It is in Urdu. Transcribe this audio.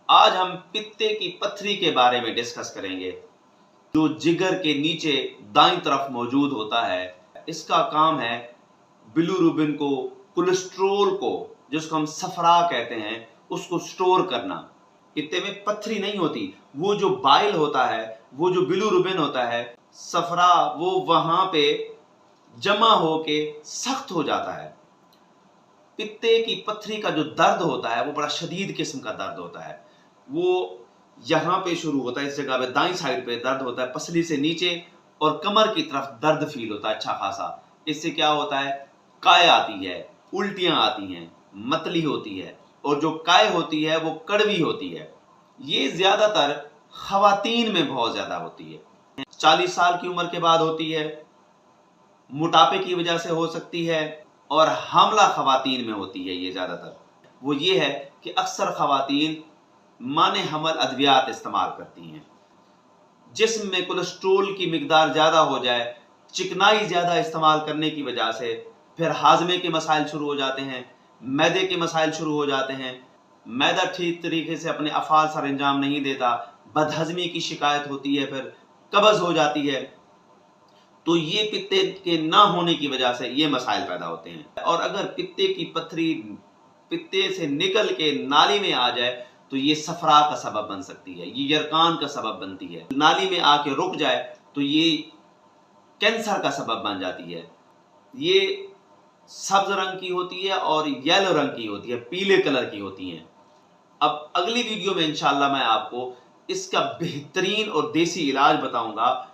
آج ہم پتے کی پتھری کے بارے میں ڈسکس کریں گے جو جگر کے نیچے دائیں طرف موجود ہوتا ہے۔ اس کا کام ہے بلیروبن کو، کولیسٹرول کو، جس کو ہم صفرا کہتے ہیں، اس کو سٹور کرنا۔ پتے میں پتھری نہیں ہوتی، وہ جو بائل ہوتا ہے، وہ جو بلیروبن ہوتا ہے، صفرا، وہ وہاں پہ جمع ہو کے سخت ہو جاتا ہے۔ پتے کی پتھری کا جو درد ہوتا ہے وہ بڑا شدید قسم کا درد ہوتا ہے۔ وہ یہاں پہ شروع ہوتا ہے، اس جگہ پہ دائیں سائڈ پہ درد ہوتا ہے، پسلی سے نیچے اور کمر کی طرف درد فیل ہوتا ہے اچھا خاصا۔ اس سے کیا ہوتا ہے؟ کائے آتی ہے، الٹیاں آتی ہیں، متلی ہوتی ہے، اور جو کائے ہوتی ہے وہ کڑوی ہوتی ہے۔ یہ زیادہ تر خواتین میں بہت زیادہ ہوتی ہے، 40 سال کی عمر کے بعد ہوتی ہے، موٹاپے کی وجہ سے ہو سکتی ہے، اور حاملہ خواتین میں ہوتی ہے یہ زیادہ تر۔ وہ یہ ہے کہ اکثر خواتین مانع حمل ادویات استعمال کرتی ہیں۔ جسم میں کولیسٹرول کی مقدار زیادہ ہو جائے، چکنائی زیادہ استعمال کرنے کی وجہ سے پھر ہاضمے کے مسائل شروع ہو جاتے ہیں، معدے کے مسائل شروع ہو جاتے ہیں، معدہ ٹھیک طریقے سے اپنے افعال سر انجام نہیں دیتا، بدہضمی کی شکایت ہوتی ہے، پھر قبض ہو جاتی ہے۔ تو یہ پتے کے نہ ہونے کی وجہ سے یہ مسائل پیدا ہوتے ہیں۔ اور اگر پتے کی پتھری پتے سے نکل کے نالی میں آ جائے تو یہ صفرا کا سبب بن سکتی ہے، یہ یرقان کا سبب بنتی ہے۔ نالی میں آ کے رک جائے تو یہ کینسر کا سبب بن جاتی ہے۔ یہ سبز رنگ کی ہوتی ہے اور یلو رنگ کی ہوتی ہے، پیلے کلر کی ہوتی ہیں۔ اب اگلی ویڈیو میں انشاءاللہ میں آپ کو اس کا بہترین اور دیسی علاج بتاؤں گا